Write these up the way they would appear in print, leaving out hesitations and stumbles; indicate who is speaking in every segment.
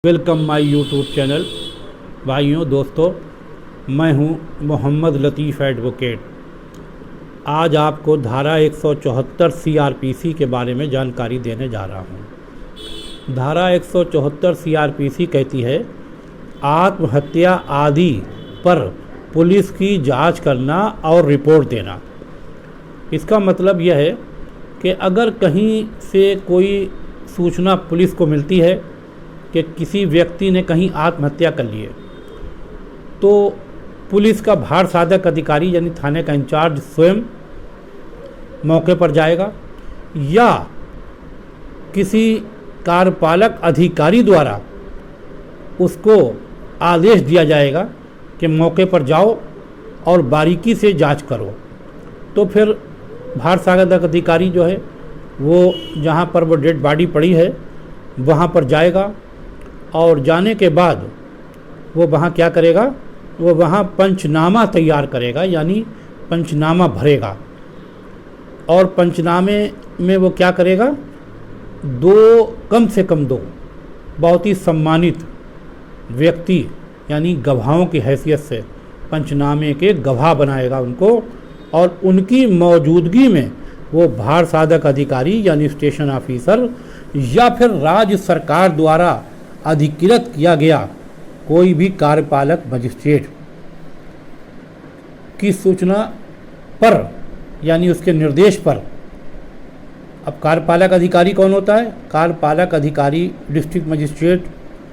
Speaker 1: Welcome my YouTube channel. भाइयों दोस्तों, मैं हूं मोहम्मद लतीफ़ एडवोकेट। आज आपको धारा 174 सीआरपीसी के बारे में जानकारी देने जा रहा हूं। धारा 174 सीआरपीसी कहती है आत्महत्या आदि पर पुलिस की जांच करना और रिपोर्ट देना। इसका मतलब यह है कि अगर कहीं से कोई सूचना पुलिस को मिलती है कि किसी व्यक्ति ने कहीं आत्महत्या कर ली है, तो पुलिस का भार साधक अधिकारी यानी थाने का इंचार्ज स्वयं मौके पर जाएगा या किसी कार्यपालक अधिकारी द्वारा उसको आदेश दिया जाएगा कि मौके पर जाओ और बारीकी से जांच करो। तो फिर भार साधक अधिकारी जो है वो जहाँ पर वो डेड बॉडी पड़ी है वहाँ पर जाएगा और जाने के बाद वो वहाँ क्या करेगा, वो वहाँ पंचनामा तैयार करेगा यानी पंचनामा भरेगा। और पंचनामे में वो क्या करेगा, कम से कम दो बहुत ही सम्मानित व्यक्ति यानी गवाहों की हैसियत से पंचनामे के गवाह बनाएगा उनको, और उनकी मौजूदगी में वो भार साधक अधिकारी यानी स्टेशन ऑफिसर या फिर राज्य सरकार द्वारा अधिकृत किया गया कोई भी कार्यपालक मजिस्ट्रेट की सूचना पर यानी उसके निर्देश पर। अब कार्यपालक अधिकारी कौन होता है? कार्यपालक अधिकारी डिस्ट्रिक्ट मजिस्ट्रेट,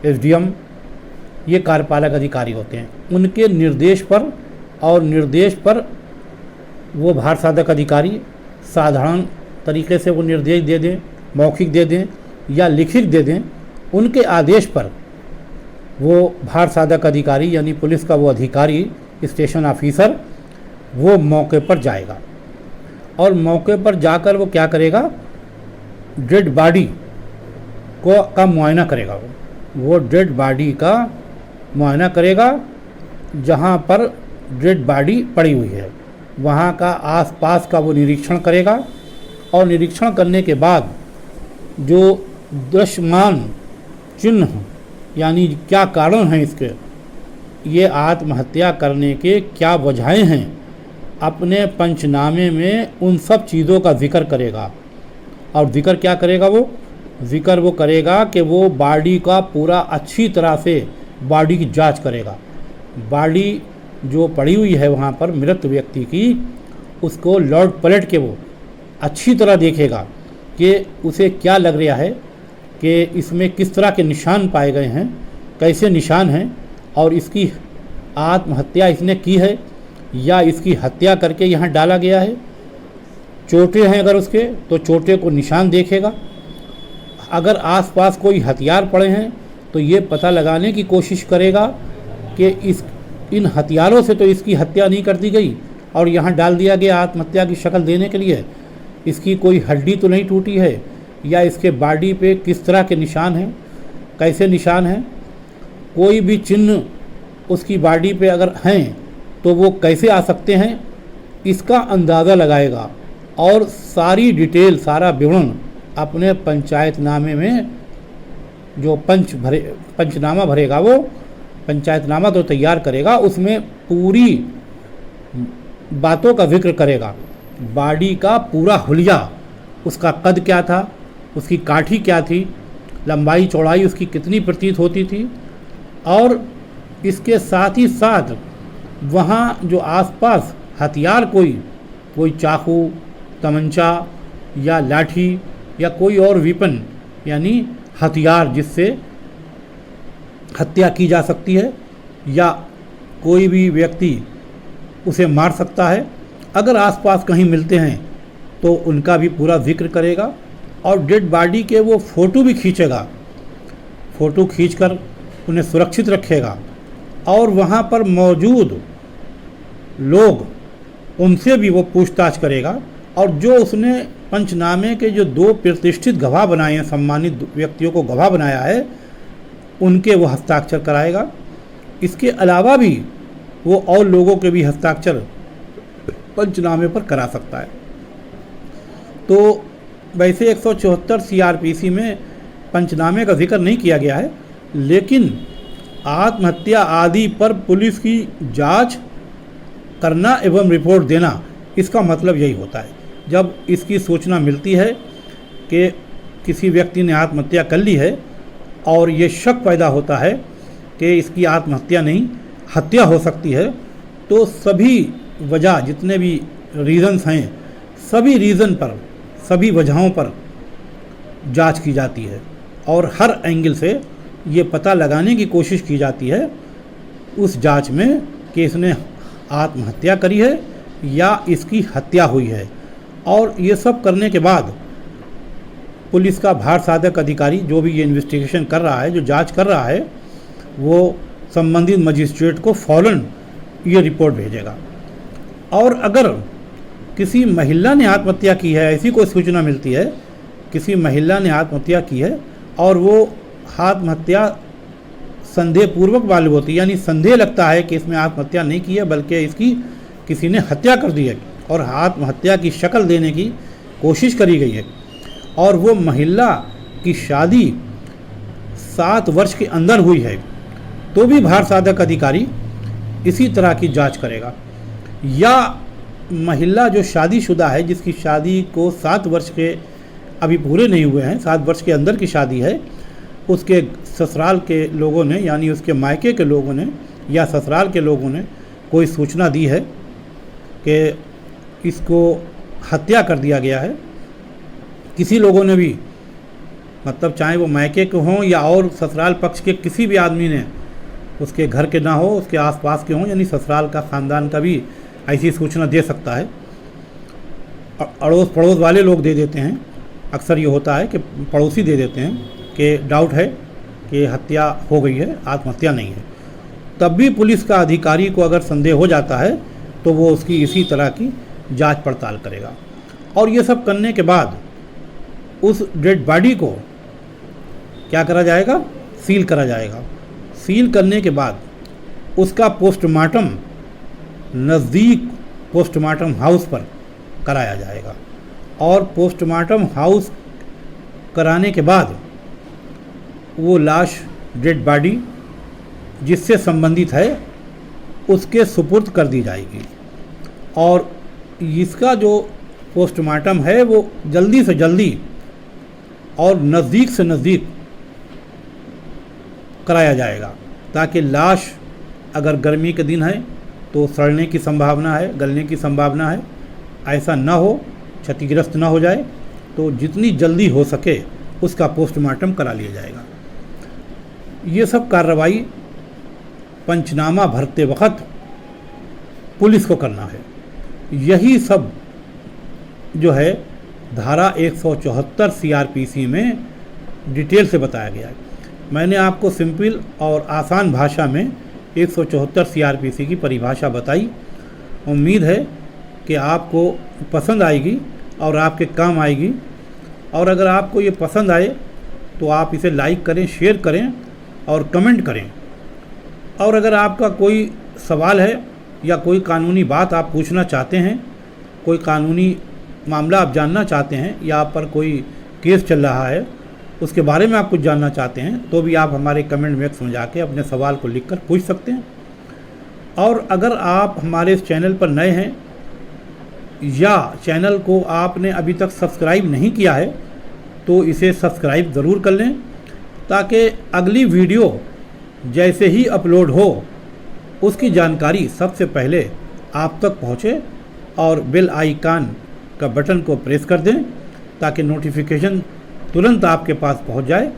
Speaker 1: एसडीएम, ये कार्यपालक अधिकारी होते हैं। उनके निर्देश पर वो भार साधक अधिकारी साधारण तरीके से वो निर्देश दे दें, मौखिक दे दें या लिखित दे दें, उनके आदेश पर वो भार साधक अधिकारी यानी पुलिस का वो अधिकारी स्टेशन ऑफिसर वो मौके पर जाएगा और मौके पर जाकर वो क्या करेगा, डेड बॉडी का मुआयना करेगा। वो डेड बॉडी का मुआयना करेगा जहाँ पर डेड बॉडी पड़ी हुई है, वहाँ का आसपास का वो निरीक्षण करेगा और निरीक्षण करने के बाद जो दृश्यमान चिन्ह यानी क्या कारण हैं इसके, ये आत्महत्या करने के क्या वजहें हैं, अपने पंचनामे में उन सब चीज़ों का जिक्र करेगा। और जिक्र क्या करेगा, जिक्र वो करेगा कि वो बॉडी का पूरा अच्छी तरह से बॉडी की जांच करेगा। बॉडी जो पड़ी हुई है वहाँ पर मृत व्यक्ति की, उसको लौट पलट के वो अच्छी तरह देखेगा कि उसे क्या लग रहा है कि इसमें किस तरह के निशान पाए गए हैं, कैसे निशान हैं, और इसकी आत्महत्या इसने की है या इसकी हत्या करके यहाँ डाला गया है। चोटें हैं अगर उसके तो चोटे को निशान देखेगा। अगर आसपास कोई हथियार पड़े हैं तो ये पता लगाने की कोशिश करेगा कि इन हथियारों से तो इसकी हत्या नहीं कर दी गई और यहाँ डाल दिया गया आत्महत्या की शक्ल देने के लिए। इसकी कोई हड्डी तो नहीं टूटी है या इसके बॉडी पे किस तरह के निशान हैं, कैसे निशान हैं, कोई भी चिन्ह उसकी बॉडी पे अगर हैं तो वो कैसे आ सकते हैं, इसका अंदाज़ा लगाएगा और सारी डिटेल, सारा विवरण अपने पंचायतनामे में जो पंचनामा भरेगा, वो पंचायतनामा तो तैयार करेगा, उसमें पूरी बातों का जिक्र करेगा। बॉडी का पूरा हुलिया, उसका कद क्या था, उसकी काठी क्या थी, लंबाई चौड़ाई उसकी कितनी प्रतीत होती थी, और इसके साथ ही साथ वहाँ जो आसपास हथियार कोई चाकू, तमंचा या लाठी या कोई और वेपन यानी हथियार जिससे हत्या की जा सकती है या कोई भी व्यक्ति उसे मार सकता है, अगर आसपास कहीं मिलते हैं तो उनका भी पूरा जिक्र करेगा। और डेड बॉडी के वो फ़ोटो भी खींचेगा, फ़ोटो खींचकर उन्हें सुरक्षित रखेगा और वहाँ पर मौजूद लोग उनसे भी वो पूछताछ करेगा। और जो उसने पंचनामे के जो 2 प्रतिष्ठित गवाह बनाए हैं, सम्मानित व्यक्तियों को गवाह बनाया है, उनके वो हस्ताक्षर कराएगा। इसके अलावा भी वो और लोगों के भी हस्ताक्षर पंचनामे पर करा सकता है। तो वैसे 174 सीआरपीसी में पंचनामे का जिक्र नहीं किया गया है, लेकिन आत्महत्या आदि पर पुलिस की जांच करना एवं रिपोर्ट देना, इसका मतलब यही होता है। जब इसकी सूचना मिलती है कि किसी व्यक्ति ने आत्महत्या कर ली है और ये शक पैदा होता है कि इसकी आत्महत्या नहीं हत्या हो सकती है, तो सभी वजह जितने भी रीज़न्स हैं, सभी रीज़न पर, सभी वजहों पर जांच की जाती है और हर एंगल से ये पता लगाने की कोशिश की जाती है उस जांच में कि इसने आत्महत्या करी है या इसकी हत्या हुई है। और ये सब करने के बाद पुलिस का भार साधक अधिकारी जो भी ये इन्वेस्टिगेशन कर रहा है, जो जांच कर रहा है, वो संबंधित मजिस्ट्रेट को फ़ौरन ये रिपोर्ट भेजेगा। और अगर किसी महिला ने आत्महत्या की है, ऐसी कोई सूचना मिलती है, किसी महिला ने आत्महत्या की है और वो आत्महत्या संदेहपूर्वक मालूम होती है, यानी संदेह लगता है कि इसमें आत्महत्या नहीं की है बल्कि इसकी किसी ने हत्या कर दी है और आत्महत्या की शक्ल देने की कोशिश करी गई है, और वो महिला की शादी 7 वर्ष के अंदर हुई है, तो भी भार साधक अधिकारी इसी तरह की जांच करेगा। या महिला जो शादीशुदा है, जिसकी शादी को 7 वर्ष के अभी पूरे नहीं हुए हैं, 7 वर्ष के अंदर की शादी है, उसके ससुराल के लोगों ने, यानी उसके मायके के लोगों ने या ससुराल के लोगों ने कोई सूचना दी है कि इसको हत्या कर दिया गया है। किसी लोगों ने भी, मतलब चाहे वो मायके के हों या और ससुराल पक्ष के किसी भी आदमी ने, उसके घर के ना हो, उसके आसपास के हों, यानी ससुराल का ख़ानदान का भी ऐसी सूचना दे सकता है। अड़ोस पड़ोस वाले लोग दे देते हैं, अक्सर ये होता है कि पड़ोसी दे देते हैं कि डाउट है कि हत्या हो गई है, आत्महत्या नहीं है। तब भी पुलिस का अधिकारी को अगर संदेह हो जाता है तो वो उसकी इसी तरह की जांच पड़ताल करेगा। और ये सब करने के बाद उस डेड बॉडी को क्या करा जाएगा? सील करा जाएगा। सील करने के बाद उसका पोस्टमार्टम नज़दीक पोस्टमार्टम हाउस पर कराया जाएगा, और पोस्टमार्टम हाउस कराने के बाद वो लाश, डेड बॉडी जिससे संबंधित है, उसके सुपुर्द कर दी जाएगी। और इसका जो पोस्टमार्टम है वो जल्दी से जल्दी और नज़दीक से नज़दीक कराया जाएगा, ताकि लाश अगर गर्मी के दिन है तो सड़ने की संभावना है, गलने की संभावना है, ऐसा ना हो, क्षतिग्रस्त ना हो जाए, तो जितनी जल्दी हो सके उसका पोस्टमार्टम करा लिया जाएगा। ये सब कार्रवाई पंचनामा भरते वक्त पुलिस को करना है। यही सब जो है धारा 174 सीआरपीसी में डिटेल से बताया गया है। मैंने आपको सिंपल और आसान भाषा में 174 सीआरपीसी की परिभाषा बताई। उम्मीद है कि आपको पसंद आएगी और आपके काम आएगी। और अगर आपको ये पसंद आए तो आप इसे लाइक करें, शेयर करें और कमेंट करें। और अगर आपका कोई सवाल है या कोई कानूनी बात आप पूछना चाहते हैं, कोई कानूनी मामला आप जानना चाहते हैं, या आप पर कोई केस चल रहा है, उसके बारे में आप कुछ जानना चाहते हैं, तो भी आप हमारे कमेंट बॉक्स में जाके अपने सवाल को लिखकर पूछ सकते हैं। और अगर आप हमारे इस चैनल पर नए हैं या चैनल को आपने अभी तक सब्सक्राइब नहीं किया है, तो इसे सब्सक्राइब ज़रूर कर लें, ताकि अगली वीडियो जैसे ही अपलोड हो उसकी जानकारी सबसे पहले आप तक पहुँचे, और बेल आइकन का बटन को प्रेस कर दें ताकि नोटिफिकेशन तुरंत आपके पास पहुंच जाए।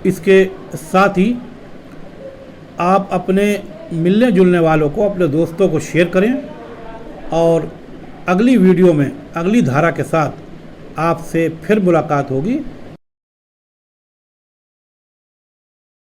Speaker 1: इसके साथ ही आप अपने मिलने जुलने वालों को, अपने दोस्तों को शेयर करें, और अगली वीडियो में अगली धारा के साथ आपसे फिर मुलाकात होगी।